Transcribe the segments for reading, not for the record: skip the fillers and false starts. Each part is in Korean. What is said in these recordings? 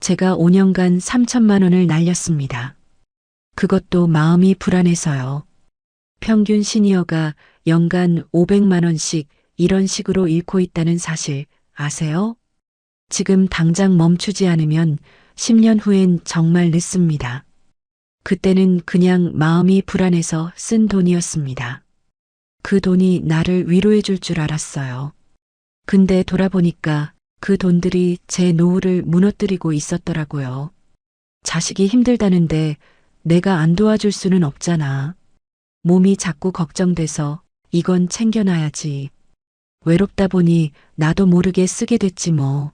제가 5년간 3천만 원을 날렸습니다. 그것도 마음이 불안해서요. 평균 시니어가 연간 500만 원씩 이런 식으로 잃고 있다는 사실 아세요? 지금 당장 멈추지 않으면 10년 후엔 정말 늦습니다. 그때는 그냥 마음이 불안해서 쓴 돈이었습니다. 그 돈이 나를 위로해 줄 줄 알았어요. 근데 돌아보니까 그 돈들이 제 노후를 무너뜨리고 있었더라고요. 자식이 힘들다는데 내가 안 도와줄 수는 없잖아. 몸이 자꾸 걱정돼서 이건 챙겨놔야지. 외롭다 보니 나도 모르게 쓰게 됐지 뭐.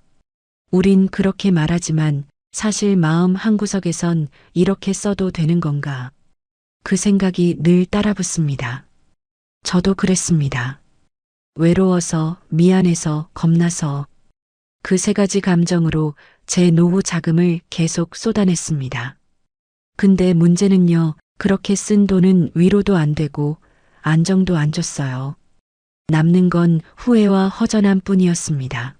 우린 그렇게 말하지만 사실 마음 한구석에선 이렇게 써도 되는 건가. 그 생각이 늘 따라붙습니다. 저도 그랬습니다. 외로워서, 미안해서, 겁나서 그 세 가지 감정으로 제 노후 자금을 계속 쏟아냈습니다. 근데 문제는요, 그렇게 쓴 돈은 위로도 안 되고 안정도 안 줬어요. 남는 건 후회와 허전함 뿐이었습니다.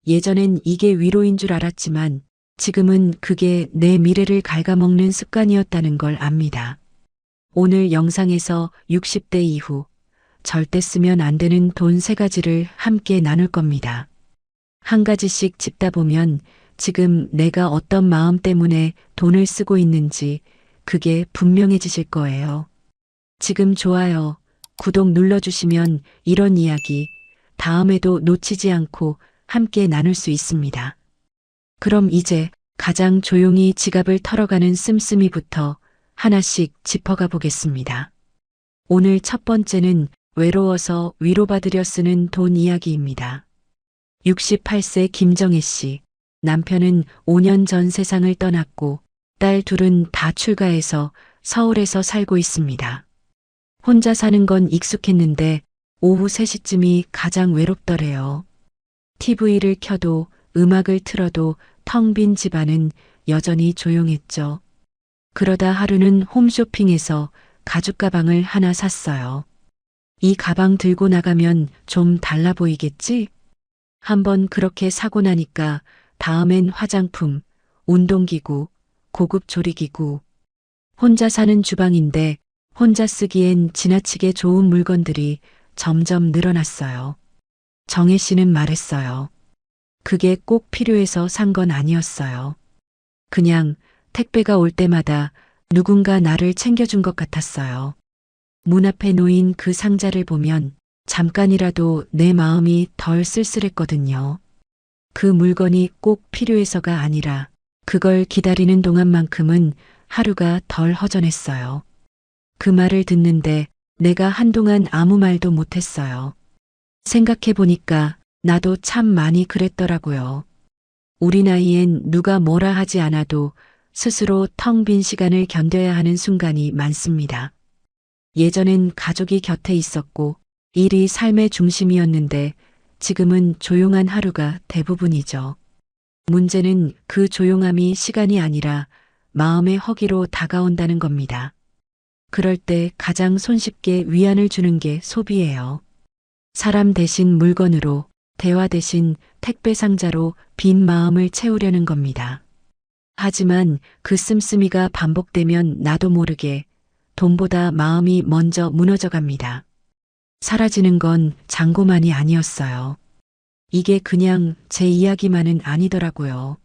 예전엔 이게 위로인 줄 알았지만 지금은 그게 내 미래를 갉아먹는 습관이었다는 걸 압니다. 오늘 영상에서 60대 이후 절대 쓰면 안 되는 돈 세 가지를 함께 나눌 겁니다. 한 가지씩 짚다 보면 지금 내가 어떤 마음 때문에 돈을 쓰고 있는지 그게 분명해지실 거예요. 지금 좋아요, 구독 눌러주시면 이런 이야기 다음에도 놓치지 않고 함께 나눌 수 있습니다. 그럼 이제 가장 조용히 지갑을 털어가는 씀씀이부터 하나씩 짚어가 보겠습니다. 오늘 첫 번째는 외로워서 위로받으려 쓰는 돈 이야기입니다. 68세 김정혜 씨, 남편은 5년 전 세상을 떠났고 딸 둘은 다 출가해서 서울에서 살고 있습니다. 혼자 사는 건 익숙했는데 오후 3시쯤이 가장 외롭더래요. TV를 켜도 음악을 틀어도 텅 빈 집안은 여전히 조용했죠. 그러다 하루는 홈쇼핑에서 가죽 가방을 하나 샀어요. 이 가방 들고 나가면 좀 달라 보이겠지? 한번 그렇게 사고 나니까 다음엔 화장품, 운동기구, 고급 조리기구. 혼자 사는 주방인데 혼자 쓰기엔 지나치게 좋은 물건들이 점점 늘어났어요. 정혜 씨는 말했어요. 그게 꼭 필요해서 산 건 아니었어요. 그냥 택배가 올 때마다 누군가 나를 챙겨준 것 같았어요. 문 앞에 놓인 그 상자를 보면 잠깐이라도 내 마음이 덜 쓸쓸했거든요. 그 물건이 꼭 필요해서가 아니라 그걸 기다리는 동안만큼은 하루가 덜 허전했어요. 그 말을 듣는데 내가 한동안 아무 말도 못했어요. 생각해보니까 나도 참 많이 그랬더라고요. 우리 나이엔 누가 뭐라 하지 않아도 스스로 텅 빈 시간을 견뎌야 하는 순간이 많습니다. 예전엔 가족이 곁에 있었고 일이 삶의 중심이었는데 지금은 조용한 하루가 대부분이죠. 문제는 그 조용함이 시간이 아니라 마음의 허기로 다가온다는 겁니다. 그럴 때 가장 손쉽게 위안을 주는 게 소비예요. 사람 대신 물건으로, 대화 대신 택배 상자로 빈 마음을 채우려는 겁니다. 하지만 그 씀씀이가 반복되면 나도 모르게 돈보다 마음이 먼저 무너져 갑니다. 사라지는 건 잔고만이 아니었어요. 이게 그냥 제 이야기만은 아니더라고요.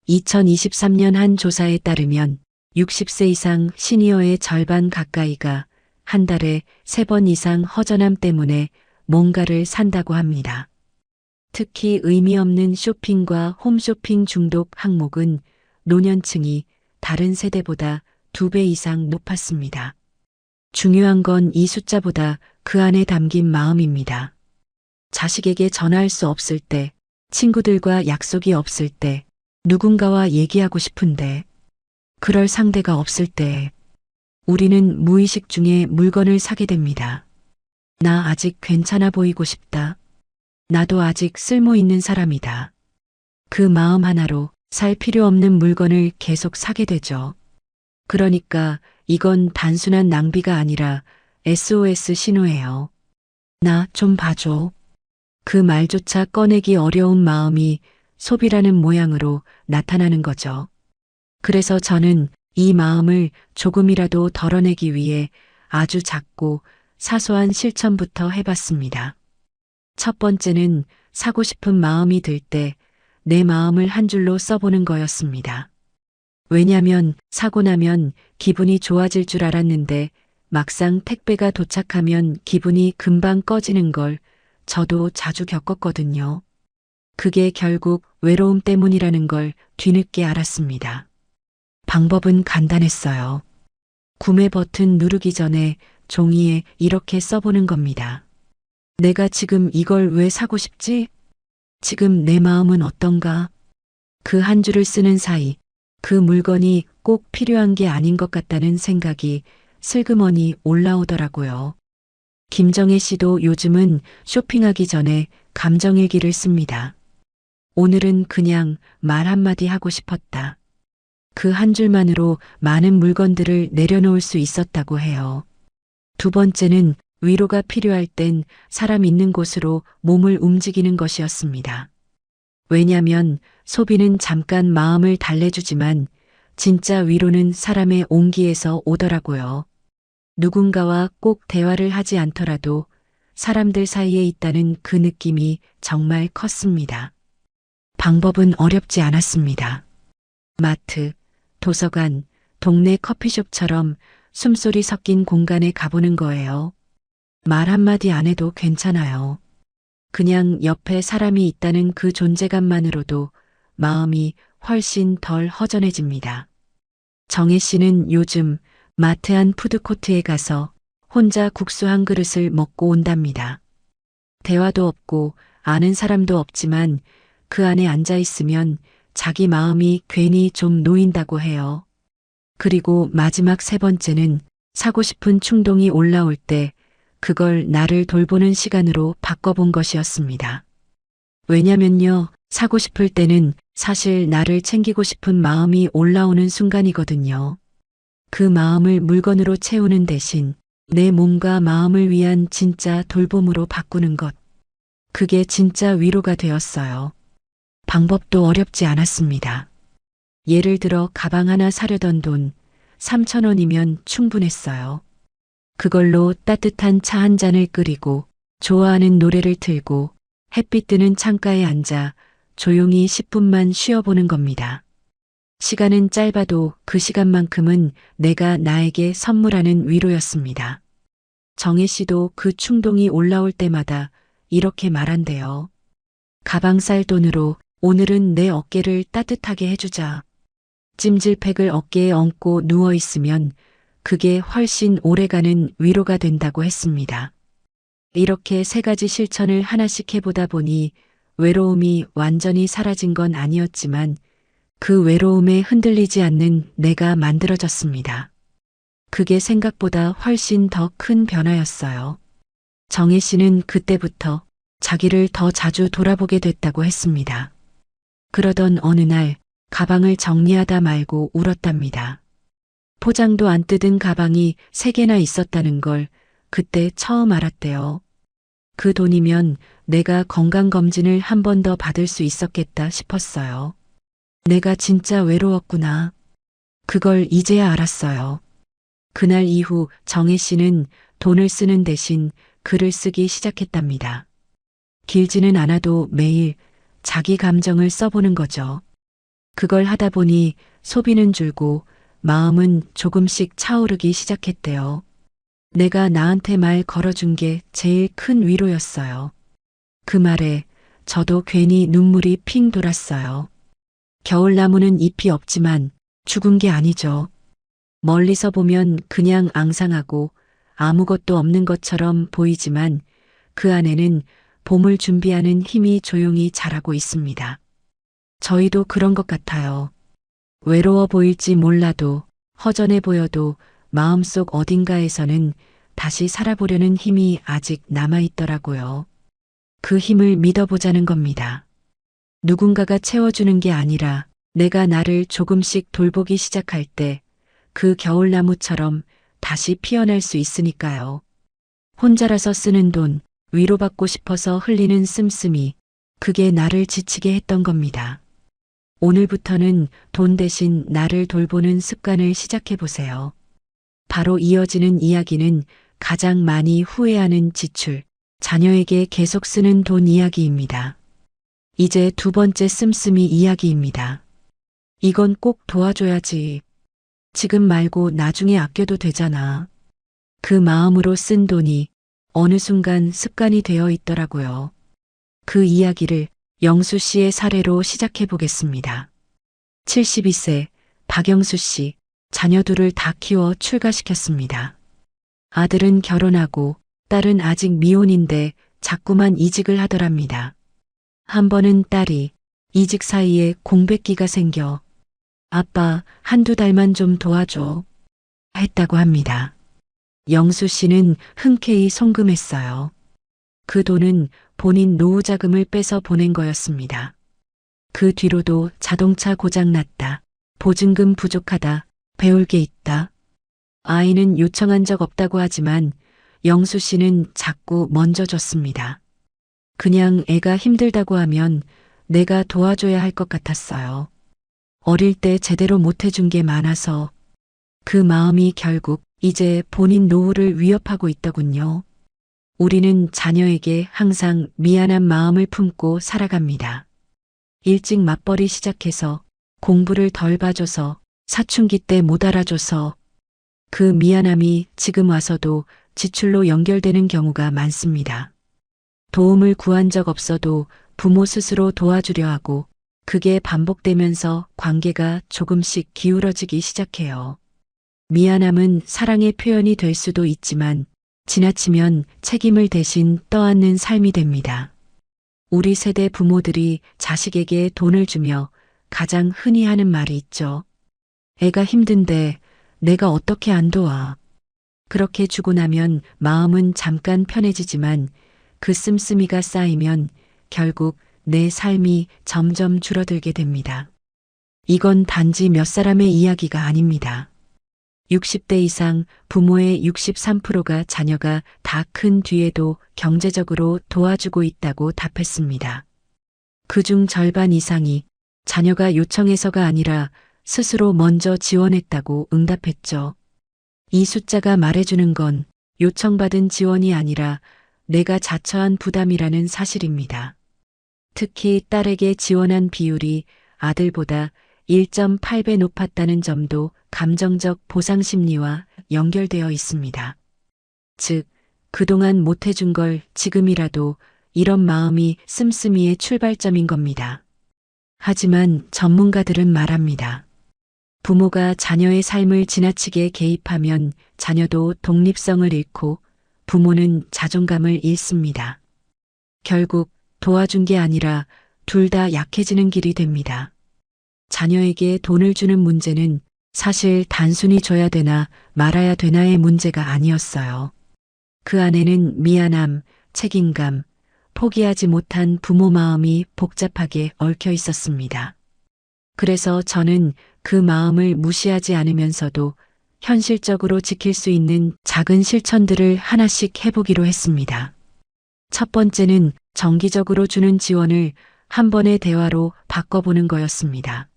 2023년 한 조사에 따르면 60세 이상 시니어의 절반 가까이가 한 달에 3번 이상 허전함 때문에 뭔가를 산다고 합니다. 특히 의미 없는 쇼핑과 홈쇼핑 중독 항목은 노년층이 다른 세대보다 2배 이상 높았습니다. 중요한 건 이 숫자보다 그 안에 담긴 마음입니다. 자식에게 전화할 수 없을 때, 친구들과 약속이 없을 때, 누군가와 얘기하고 싶은데, 그럴 상대가 없을 때, 우리는 무의식 중에 물건을 사게 됩니다. 나 아직 괜찮아 보이고 싶다. 나도 아직 쓸모 있는 사람이다. 그 마음 하나로 살 필요 없는 물건을 계속 사게 되죠. 그러니까 이건 단순한 낭비가 아니라 SOS 신호예요. 나 좀 봐줘. 그 말조차 꺼내기 어려운 마음이 소비라는 모양으로 나타나는 거죠. 그래서 저는 이 마음을 조금이라도 덜어내기 위해 아주 작고 사소한 실천부터 해봤습니다. 첫 번째는 사고 싶은 마음이 들 때 내 마음을 한 줄로 써보는 거였습니다. 왜냐면 사고 나면 기분이 좋아질 줄 알았는데 막상 택배가 도착하면 기분이 금방 꺼지는 걸 저도 자주 겪었거든요. 그게 결국 외로움 때문이라는 걸 뒤늦게 알았습니다. 방법은 간단했어요. 구매 버튼 누르기 전에 종이에 이렇게 써보는 겁니다. 내가 지금 이걸 왜 사고 싶지? 지금 내 마음은 어떤가? 그 한 줄을 쓰는 사이 그 물건이 꼭 필요한 게 아닌 것 같다는 생각이 슬그머니 올라오더라고요. 김정혜 씨도 요즘은 쇼핑하기 전에 감정일기를 씁니다. 오늘은 그냥 말 한마디 하고 싶었다. 그 한 줄만으로 많은 물건들을 내려놓을 수 있었다고 해요. 두 번째는 위로가 필요할 땐 사람 있는 곳으로 몸을 움직이는 것이었습니다. 왜냐면 소비는 잠깐 마음을 달래주지만 진짜 위로는 사람의 온기에서 오더라고요. 누군가와 꼭 대화를 하지 않더라도 사람들 사이에 있다는 그 느낌이 정말 컸습니다. 방법은 어렵지 않았습니다. 마트, 도서관, 동네 커피숍처럼 숨소리 섞인 공간에 가보는 거예요. 말 한마디 안 해도 괜찮아요. 그냥 옆에 사람이 있다는 그 존재감만으로도 마음이 훨씬 덜 허전해집니다. 정혜 씨는 요즘 마트 안 푸드코트에 가서 혼자 국수 한 그릇을 먹고 온답니다. 대화도 없고 아는 사람도 없지만 그 안에 앉아 있으면 자기 마음이 괜히 좀 놓인다고 해요. 그리고 마지막 세 번째는 사고 싶은 충동이 올라올 때 그걸 나를 돌보는 시간으로 바꿔본 것이었습니다. 왜냐면요, 사고 싶을 때는 사실 나를 챙기고 싶은 마음이 올라오는 순간이거든요. 그 마음을 물건으로 채우는 대신 내 몸과 마음을 위한 진짜 돌봄으로 바꾸는 것. 그게 진짜 위로가 되었어요. 방법도 어렵지 않았습니다. 예를 들어 가방 하나 사려던 돈 3,000원이면 충분했어요. 그걸로 따뜻한 차 한 잔을 끓이고 좋아하는 노래를 틀고 햇빛 드는 창가에 앉아 조용히 10분만 쉬어보는 겁니다. 시간은 짧아도 그 시간만큼은 내가 나에게 선물하는 위로였습니다. 정혜 씨도 그 충동이 올라올 때마다 이렇게 말한대요. 가방 살 돈으로 오늘은 내 어깨를 따뜻하게 해주자. 찜질팩을 어깨에 얹고 누워있으면 그게 훨씬 오래가는 위로가 된다고 했습니다. 이렇게 세 가지 실천을 하나씩 해보다 보니 외로움이 완전히 사라진 건 아니었지만 그 외로움에 흔들리지 않는 내가 만들어졌습니다. 그게 생각보다 훨씬 더 큰 변화였어요. 정혜 씨는 그때부터 자기를 더 자주 돌아보게 됐다고 했습니다. 그러던 어느 날 가방을 정리하다 말고 울었답니다. 포장도 안 뜯은 가방이 3개나 있었다는 걸 그때 처음 알았대요. 그 돈이면 내가 건강검진을 한 번 더 받을 수 있었겠다 싶었어요. 내가 진짜 외로웠구나. 그걸 이제야 알았어요. 그날 이후 정혜 씨는 돈을 쓰는 대신 글을 쓰기 시작했답니다. 길지는 않아도 매일 자기 감정을 써보는 거죠. 그걸 하다 보니 소비는 줄고 마음은 조금씩 차오르기 시작했대요. 내가 나한테 말 걸어준 게 제일 큰 위로였어요. 그 말에 저도 괜히 눈물이 핑 돌았어요. 겨울나무는 잎이 없지만 죽은 게 아니죠. 멀리서 보면 그냥 앙상하고 아무것도 없는 것처럼 보이지만 그 안에는 봄을 준비하는 힘이 조용히 자라고 있습니다. 저희도 그런 것 같아요. 외로워 보일지 몰라도 허전해 보여도 마음속 어딘가에서는 다시 살아보려는 힘이 아직 남아있더라고요. 그 힘을 믿어보자는 겁니다. 누군가가 채워주는 게 아니라 내가 나를 조금씩 돌보기 시작할 때 그 겨울나무처럼 다시 피어날 수 있으니까요. 혼자라서 쓰는 돈, 위로받고 싶어서 흘리는 씀씀이, 그게 나를 지치게 했던 겁니다. 오늘부터는 돈 대신 나를 돌보는 습관을 시작해 보세요. 바로 이어지는 이야기는 가장 많이 후회하는 지출, 자녀에게 계속 쓰는 돈 이야기입니다. 이제 두 번째 씀씀이 이야기입니다. 이건 꼭 도와줘야지. 지금 말고 나중에 아껴도 되잖아. 그 마음으로 쓴 돈이 어느 순간 습관이 되어 있더라고요. 그 이야기를 영수 씨의 사례로 시작해 보겠습니다. 72세 박영수 씨, 자녀 둘을 다 키워 출가시켰습니다. 아들은 결혼하고 딸은 아직 미혼인데 자꾸만 이직을 하더랍니다. 한 번은 딸이 이직 사이에 공백기가 생겨 아빠 한두 달만 좀 도와줘 했다고 합니다. 영수 씨는 흔쾌히 송금했어요. 그 돈은 본인 노후 자금을 빼서 보낸 거였습니다. 그 뒤로도 자동차 고장 났다, 보증금 부족하다, 배울 게 있다. 아이는 요청한 적 없다고 하지만 영수 씨는 자꾸 먼저 줬습니다. 그냥 애가 힘들다고 하면 내가 도와줘야 할 것 같았어요. 어릴 때 제대로 못 해준 게 많아서 그 마음이 결국 이제 본인 노후를 위협하고 있더군요. 우리는 자녀에게 항상 미안한 마음을 품고 살아갑니다. 일찍 맞벌이 시작해서 공부를 덜 봐줘서 사춘기 때 못 알아줘서 그 미안함이 지금 와서도 지출로 연결되는 경우가 많습니다. 도움을 구한 적 없어도 부모 스스로 도와주려 하고 그게 반복되면서 관계가 조금씩 기울어지기 시작해요. 미안함은 사랑의 표현이 될 수도 있지만 지나치면 책임을 대신 떠안는 삶이 됩니다. 우리 세대 부모들이 자식에게 돈을 주며 가장 흔히 하는 말이 있죠. 애가 힘든데 내가 어떻게 안 도와. 그렇게 주고 나면 마음은 잠깐 편해지지만 그 씀씀이가 쌓이면 결국 내 삶이 점점 줄어들게 됩니다. 이건 단지 몇 사람의 이야기가 아닙니다. 60대 이상 부모의 63%가 자녀가 다 큰 뒤에도 경제적으로 도와주고 있다고 답했습니다. 그중 절반 이상이 자녀가 요청해서가 아니라 스스로 먼저 지원했다고 응답했죠. 이 숫자가 말해주는 건 요청받은 지원이 아니라 내가 자처한 부담이라는 사실입니다. 특히 딸에게 지원한 비율이 아들보다 1.8배 높았다는 점도 감정적 보상 심리와 연결되어 있습니다. 즉, 그동안 못해준 걸 지금이라도 이런 마음이 씀씀이의 출발점인 겁니다. 하지만 전문가들은 말합니다. 부모가 자녀의 삶을 지나치게 개입하면 자녀도 독립성을 잃고 부모는 자존감을 잃습니다. 결국 도와준 게 아니라 둘 다 약해지는 길이 됩니다. 자녀에게 돈을 주는 문제는 사실 단순히 줘야 되나 말아야 되나의 문제가 아니었어요. 그 안에는 미안함, 책임감, 포기하지 못한 부모 마음이 복잡하게 얽혀 있었습니다. 그래서 저는 그 마음을 무시하지 않으면서도 현실적으로 지킬 수 있는 작은 실천들을 하나씩 해보기로 했습니다. 첫 번째는 정기적으로 주는 지원을 한 번의 대화로 바꿔보는 거였습니다.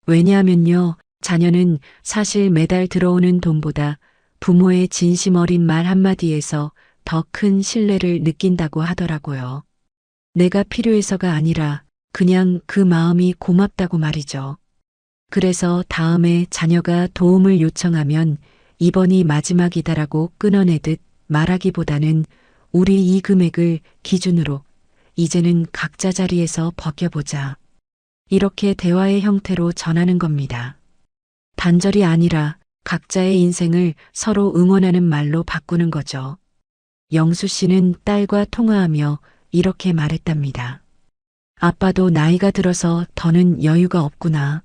왜냐하면요, 자녀는 사실 매달 들어오는 돈보다 부모의 진심 어린 말 한마디에서 더 큰 신뢰를 느낀다고 하더라고요. 내가 필요해서가 아니라 그냥 그 마음이 고맙다고 말이죠. 그래서 다음에 자녀가 도움을 요청하면 이번이 마지막이다라고 끊어내듯 말하기보다는 우리 이 금액을 기준으로 이제는 각자 자리에서 벗겨보자. 이렇게 대화의 형태로 전하는 겁니다. 단절이 아니라 각자의 인생을 서로 응원하는 말로 바꾸는 거죠. 영수 씨는 딸과 통화하며 이렇게 말했답니다. 아빠도 나이가 들어서 더는 여유가 없구나.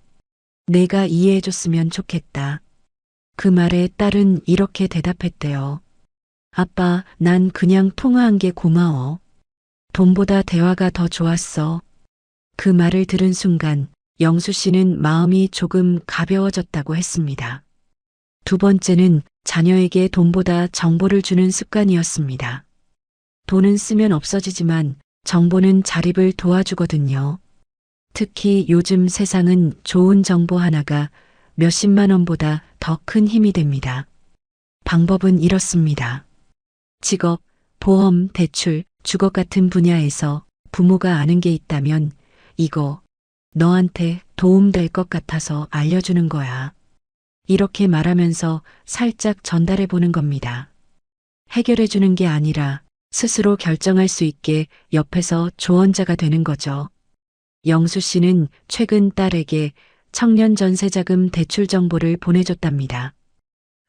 내가 이해해줬으면 좋겠다. 그 말에 딸은 이렇게 대답했대요. 아빠, 난 그냥 통화한 게 고마워. 돈보다 대화가 더 좋았어. 그 말을 들은 순간 영수 씨는 마음이 조금 가벼워졌다고 했습니다. 두 번째는 자녀에게 돈보다 정보를 주는 습관이었습니다. 돈은 쓰면 없어지지만 정보는 자립을 도와주거든요. 특히 요즘 세상은 좋은 정보 하나가 몇십만 원보다 더 큰 힘이 됩니다. 방법은 이렇습니다. 직업, 보험, 대출, 주거 같은 분야에서 부모가 아는 게 있다면 이거 너한테 도움될 것 같아서 알려주는 거야. 이렇게 말하면서 살짝 전달해 보는 겁니다. 해결해 주는 게 아니라 스스로 결정할 수 있게 옆에서 조언자가 되는 거죠. 영수 씨는 최근 딸에게 청년 전세자금 대출 정보를 보내줬답니다.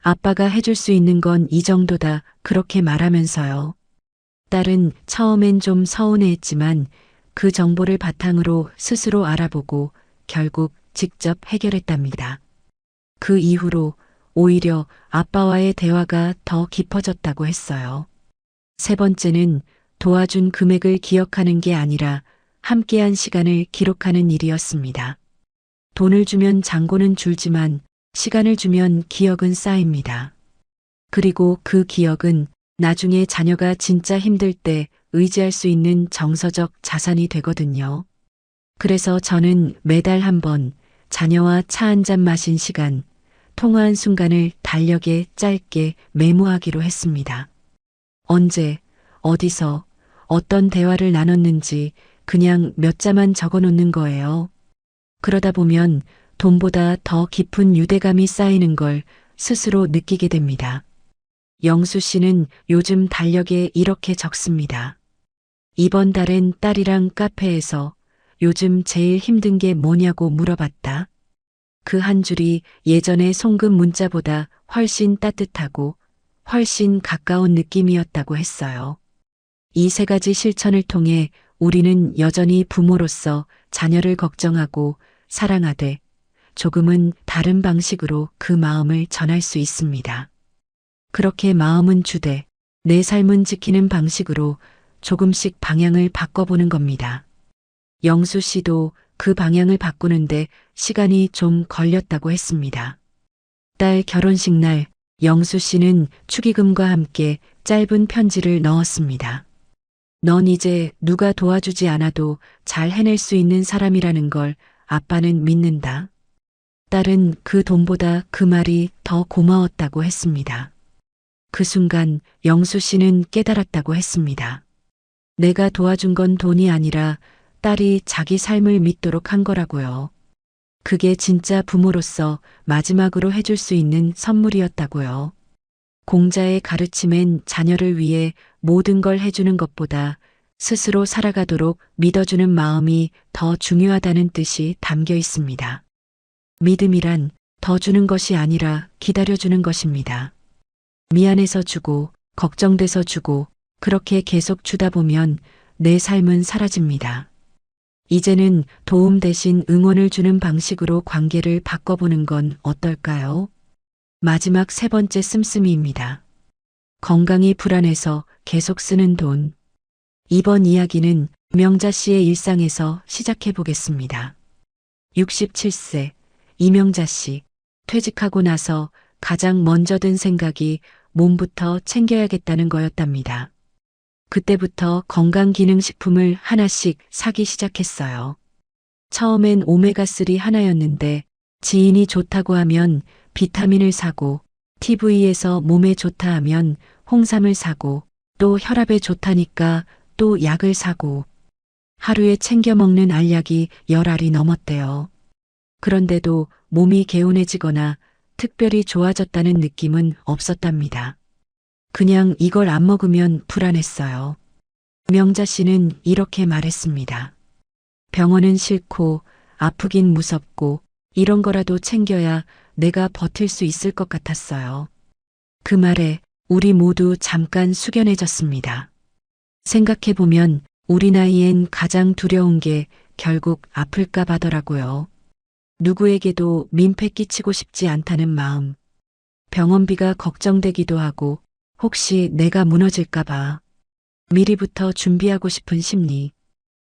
아빠가 해줄 수 있는 건 이 정도다 그렇게 말하면서요. 딸은 처음엔 좀 서운해했지만 그 정보를 바탕으로 스스로 알아보고 결국 직접 해결했답니다. 그 이후로 오히려 아빠와의 대화가 더 깊어졌다고 했어요. 세 번째는 도와준 금액을 기억하는 게 아니라 함께한 시간을 기록하는 일이었습니다. 돈을 주면 잔고는 줄지만 시간을 주면 기억은 쌓입니다. 그리고 그 기억은 나중에 자녀가 진짜 힘들 때 의지할 수 있는 정서적 자산이 되거든요. 그래서 저는 매달 한 번 자녀와 차 한 잔 마신 시간, 통화한 순간을 달력에 짧게 메모하기로 했습니다. 언제, 어디서, 어떤 대화를 나눴는지 그냥 몇 자만 적어 놓는 거예요. 그러다 보면 돈보다 더 깊은 유대감이 쌓이는 걸 스스로 느끼게 됩니다. 영수 씨는 요즘 달력에 이렇게 적습니다. 이번 달엔 딸이랑 카페에서 요즘 제일 힘든 게 뭐냐고 물어봤다. 그 한 줄이 예전의 송금 문자보다 훨씬 따뜻하고 훨씬 가까운 느낌이었다고 했어요. 이 세 가지 실천을 통해 우리는 여전히 부모로서 자녀를 걱정하고 사랑하되 조금은 다른 방식으로 그 마음을 전할 수 있습니다. 그렇게 마음은 주되 내 삶은 지키는 방식으로 조금씩 방향을 바꿔보는 겁니다. 영수 씨도 그 방향을 바꾸는데 시간이 좀 걸렸다고 했습니다. 딸 결혼식 날 영수 씨는 축의금과 함께 짧은 편지를 넣었습니다. 넌 이제 누가 도와주지 않아도 잘 해낼 수 있는 사람이라는 걸 아빠는 믿는다. 딸은 그 돈보다 그 말이 더 고마웠다고 했습니다. 그 순간 영수 씨는 깨달았다고 했습니다. 내가 도와준 건 돈이 아니라 딸이 자기 삶을 믿도록 한 거라고요. 그게 진짜 부모로서 마지막으로 해줄 수 있는 선물이었다고요. 공자의 가르침엔 자녀를 위해 모든 걸 해주는 것보다 스스로 살아가도록 믿어주는 마음이 더 중요하다는 뜻이 담겨 있습니다. 믿음이란 더 주는 것이 아니라 기다려주는 것입니다. 미안해서 주고, 걱정돼서 주고, 그렇게 계속 주다 보면 내 삶은 사라집니다. 이제는 도움 대신 응원을 주는 방식으로 관계를 바꿔보는 건 어떨까요? 마지막 세 번째 씀씀이입니다. 건강이 불안해서 계속 쓰는 돈. 이번 이야기는 명자 씨의 일상에서 시작해 보겠습니다. 67세 이명자 씨, 퇴직하고 나서 가장 먼저 든 생각이 몸부터 챙겨야겠다는 거였답니다. 그때부터 건강기능식품을 하나씩 사기 시작했어요. 처음엔 오메가3 하나였는데 지인이 좋다고 하면 비타민을 사고 TV에서 몸에 좋다 하면 홍삼을 사고 또 혈압에 좋다니까 또 약을 사고 하루에 챙겨 먹는 알약이 10알이 넘었대요. 그런데도 몸이 개운해지거나 특별히 좋아졌다는 느낌은 없었답니다. 그냥 이걸 안 먹으면 불안했어요. 명자 씨는 이렇게 말했습니다. 병원은 싫고 아프긴 무섭고 이런 거라도 챙겨야 내가 버틸 수 있을 것 같았어요. 그 말에 우리 모두 잠깐 숙연해졌습니다. 생각해보면 우리 나이엔 가장 두려운 게 결국 아플까 봐더라고요. 누구에게도 민폐 끼치고 싶지 않다는 마음. 병원비가 걱정되기도 하고 혹시 내가 무너질까 봐 미리부터 준비하고 싶은 심리.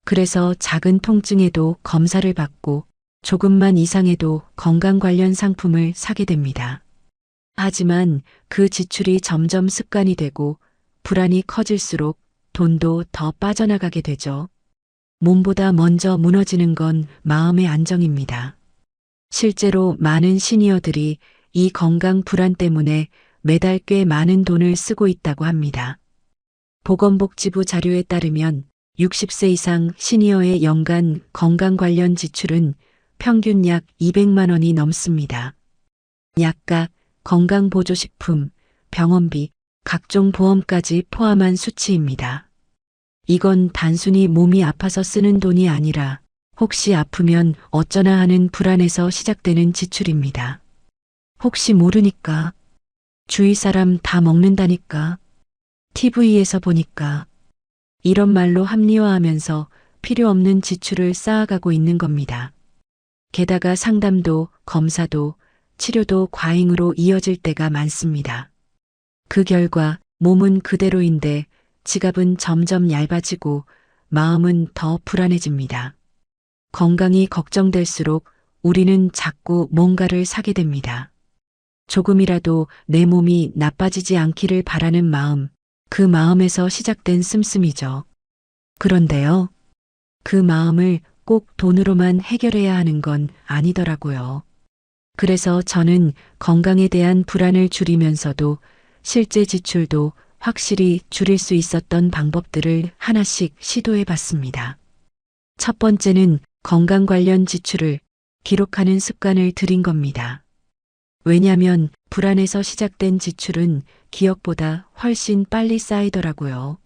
그래서 작은 통증에도 검사를 받고 조금만 이상해도 건강 관련 상품을 사게 됩니다. 하지만 그 지출이 점점 습관이 되고 불안이 커질수록 돈도 더 빠져나가게 되죠. 몸보다 먼저 무너지는 건 마음의 안정입니다. 실제로 많은 시니어들이 이 건강 불안 때문에 매달 꽤 많은 돈을 쓰고 있다고 합니다. 보건복지부 자료에 따르면 60세 이상 시니어의 연간 건강 관련 지출은 평균 약 200만 원이 넘습니다. 약값, 건강보조식품, 병원비, 각종 보험까지 포함한 수치입니다. 이건 단순히 몸이 아파서 쓰는 돈이 아니라 혹시 아프면 어쩌나 하는 불안에서 시작되는 지출입니다. 혹시 모르니까, 주위 사람 다 먹는다니까, TV에서 보니까, 이런 말로 합리화하면서 필요 없는 지출을 쌓아가고 있는 겁니다. 게다가 상담도, 검사도, 치료도 과잉으로 이어질 때가 많습니다. 그 결과 몸은 그대로인데 지갑은 점점 얇아지고 마음은 더 불안해집니다. 건강이 걱정될수록 우리는 자꾸 뭔가를 사게 됩니다. 조금이라도 내 몸이 나빠지지 않기를 바라는 마음, 그 마음에서 시작된 씀씀이죠. 그런데요, 그 마음을 꼭 돈으로만 해결해야 하는 건 아니더라고요. 그래서 저는 건강에 대한 불안을 줄이면서도 실제 지출도 확실히 줄일 수 있었던 방법들을 하나씩 시도해 봤습니다. 첫 번째는 건강 관련 지출을 기록하는 습관을 들인 겁니다. 왜냐면 불안에서 시작된 지출은 기억보다 훨씬 빨리 쌓이더라고요.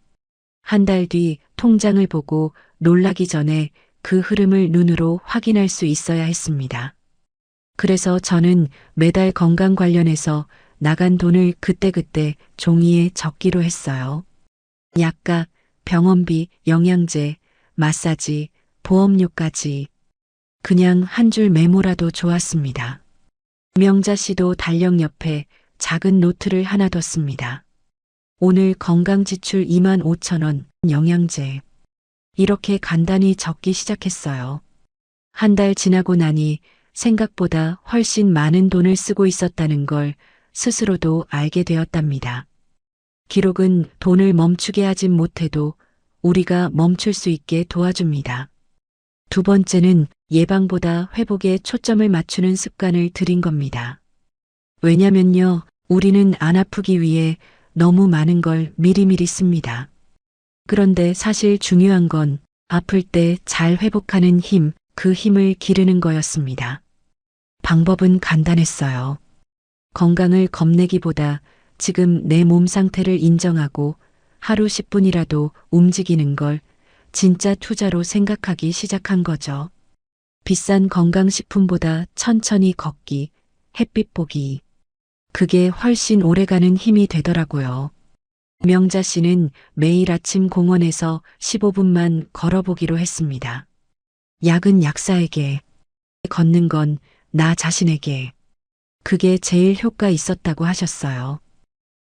한 달 뒤 통장을 보고 놀라기 전에 그 흐름을 눈으로 확인할 수 있어야 했습니다. 그래서 저는 매달 건강 관련해서 나간 돈을 그때그때 종이에 적기로 했어요. 약값, 병원비, 영양제, 마사지, 보험료까지 그냥 한 줄 메모라도 좋았습니다. 명자 씨도 달력 옆에 작은 노트를 하나 뒀습니다. 오늘 건강 지출 25,000원, 영양제. 이렇게 간단히 적기 시작했어요. 한 달 지나고 나니 생각보다 훨씬 많은 돈을 쓰고 있었다는 걸 스스로도 알게 되었답니다. 기록은 돈을 멈추게 하진 못해도 우리가 멈출 수 있게 도와줍니다. 두 번째는 예방보다 회복에 초점을 맞추는 습관을 들인 겁니다. 왜냐면요, 우리는 안 아프기 위해 너무 많은 걸 미리미리 씁니다. 그런데 사실 중요한 건 아플 때 잘 회복하는 힘, 그 힘을 기르는 거였습니다. 방법은 간단했어요. 건강을 겁내기보다 지금 내 몸 상태를 인정하고 하루 10분이라도 움직이는 걸 진짜 투자로 생각하기 시작한 거죠. 비싼 건강식품보다 천천히 걷기, 햇빛 보기. 그게 훨씬 오래가는 힘이 되더라고요. 명자 씨는 매일 아침 공원에서 15분만 걸어보기로 했습니다. 약은 약사에게, 걷는 건 나 자신에게. 그게 제일 효과 있었다고 하셨어요.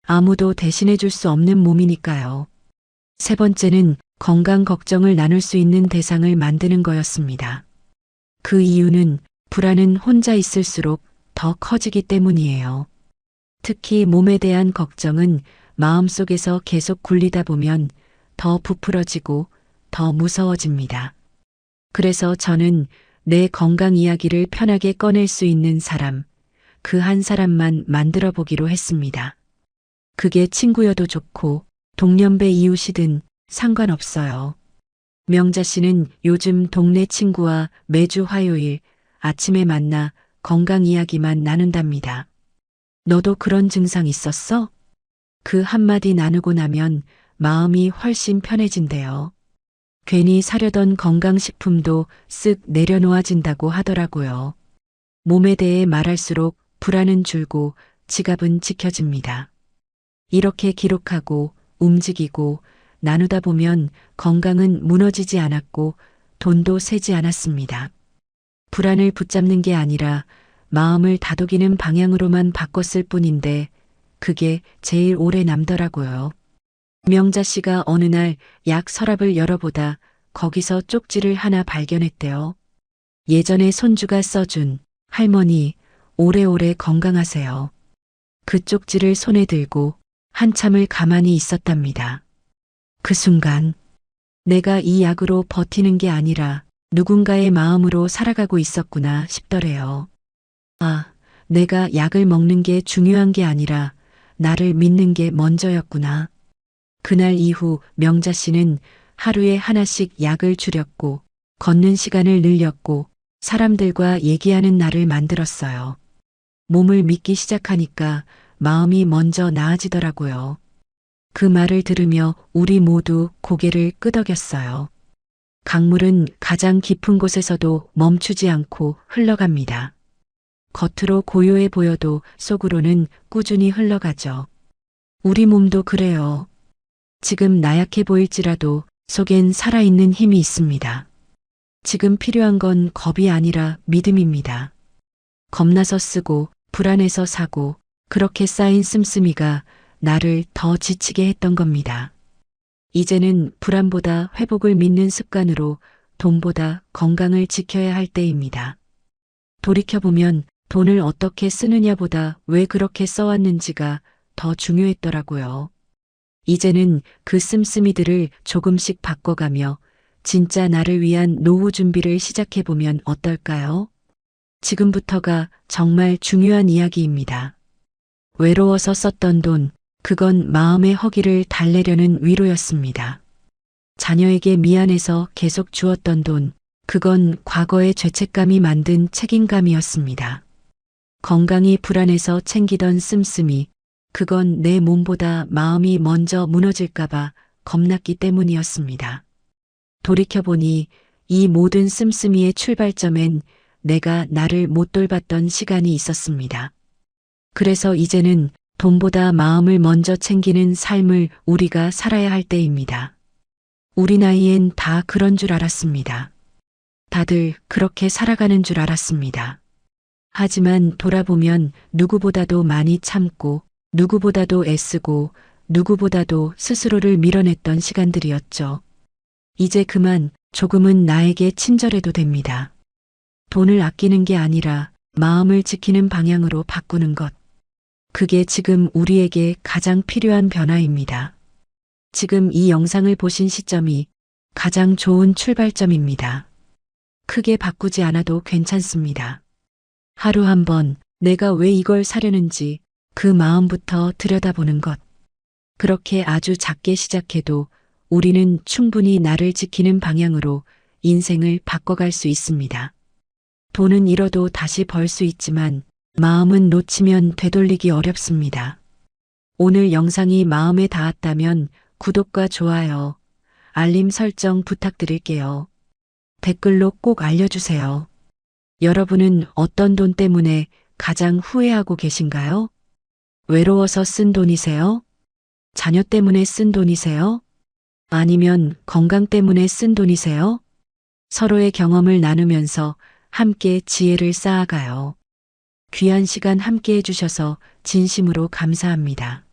아무도 대신해 줄 수 없는 몸이니까요. 세 번째는 건강 걱정을 나눌 수 있는 대상을 만드는 거였습니다. 그 이유는 불안은 혼자 있을수록 더 커지기 때문이에요. 특히 몸에 대한 걱정은 마음속에서 계속 굴리다 보면 더 부풀어지고 더 무서워집니다. 그래서 저는 내 건강 이야기를 편하게 꺼낼 수 있는 사람, 그 한 사람만 만들어 보기로 했습니다. 그게 친구여도 좋고 동년배 이웃이든 상관없어요. 명자 씨는 요즘 동네 친구와 매주 화요일 아침에 만나 건강 이야기만 나눈답니다. 너도 그런 증상 있었어? 그 한마디 나누고 나면 마음이 훨씬 편해진대요. 괜히 사려던 건강식품도 쓱 내려놓아진다고 하더라고요. 몸에 대해 말할수록 불안은 줄고 지갑은 지켜집니다. 이렇게 기록하고 움직이고 나누다 보면 건강은 무너지지 않았고 돈도 새지 않았습니다. 불안을 붙잡는 게 아니라 마음을 다독이는 방향으로만 바꿨을 뿐인데 그게 제일 오래 남더라고요. 명자 씨가 어느 날 약 서랍을 열어보다 거기서 쪽지를 하나 발견했대요. 예전에 손주가 써준 할머니 오래오래 건강하세요. 그 쪽지를 손에 들고 한참을 가만히 있었답니다. 그 순간 내가 이 약으로 버티는 게 아니라 누군가의 마음으로 살아가고 있었구나 싶더래요. 아, 내가 약을 먹는 게 중요한 게 아니라 나를 믿는 게 먼저였구나. 그날 이후 명자 씨는 하루에 하나씩 약을 줄였고 걷는 시간을 늘렸고 사람들과 얘기하는 날을 만들었어요. 몸을 믿기 시작하니까 마음이 먼저 나아지더라고요. 그 말을 들으며 우리 모두 고개를 끄덕였어요. 강물은 가장 깊은 곳에서도 멈추지 않고 흘러갑니다. 겉으로 고요해 보여도 속으로는 꾸준히 흘러가죠. 우리 몸도 그래요. 지금 나약해 보일지라도 속엔 살아있는 힘이 있습니다. 지금 필요한 건 겁이 아니라 믿음입니다. 겁나서 쓰고 불안해서 사고 그렇게 쌓인 씀씀이가 나를 더 지치게 했던 겁니다. 이제는 불안보다 회복을 믿는 습관으로 돈보다 건강을 지켜야 할 때입니다. 돌이켜보면 돈을 어떻게 쓰느냐보다 왜 그렇게 써왔는지가 더 중요했더라고요. 이제는 그 씀씀이들을 조금씩 바꿔가며 진짜 나를 위한 노후 준비를 시작해보면 어떨까요? 지금부터가 정말 중요한 이야기입니다. 외로워서 썼던 돈, 그건 마음의 허기를 달래려는 위로였습니다. 자녀에게 미안해서 계속 주었던 돈, 그건 과거의 죄책감이 만든 책임감이었습니다. 건강이 불안해서 챙기던 씀씀이, 그건 내 몸보다 마음이 먼저 무너질까봐 겁났기 때문이었습니다. 돌이켜보니 이 모든 씀씀이의 출발점엔 내가 나를 못 돌봤던 시간이 있었습니다. 그래서 이제는 돈보다 마음을 먼저 챙기는 삶을 우리가 살아야 할 때입니다. 우리 나이엔 다 그런 줄 알았습니다. 다들 그렇게 살아가는 줄 알았습니다. 하지만 돌아보면 누구보다도 많이 참고 누구보다도 애쓰고 누구보다도 스스로를 밀어냈던 시간들이었죠. 이제 그만 조금은 나에게 친절해도 됩니다. 돈을 아끼는 게 아니라 마음을 지키는 방향으로 바꾸는 것. 그게 지금 우리에게 가장 필요한 변화입니다. 지금 이 영상을 보신 시점이 가장 좋은 출발점입니다. 크게 바꾸지 않아도 괜찮습니다. 하루 한 번 내가 왜 이걸 사려는지 그 마음부터 들여다보는 것. 그렇게 아주 작게 시작해도 우리는 충분히 나를 지키는 방향으로 인생을 바꿔갈 수 있습니다. 돈은 잃어도 다시 벌 수 있지만 마음은 놓치면 되돌리기 어렵습니다. 오늘 영상이 마음에 닿았다면 구독과 좋아요, 알림 설정 부탁드릴게요. 댓글로 꼭 알려주세요. 여러분은 어떤 돈 때문에 가장 후회하고 계신가요? 외로워서 쓴 돈이세요? 자녀 때문에 쓴 돈이세요? 아니면 건강 때문에 쓴 돈이세요? 서로의 경험을 나누면서 함께 지혜를 쌓아가요. 귀한 시간 함께 해주셔서 진심으로 감사합니다.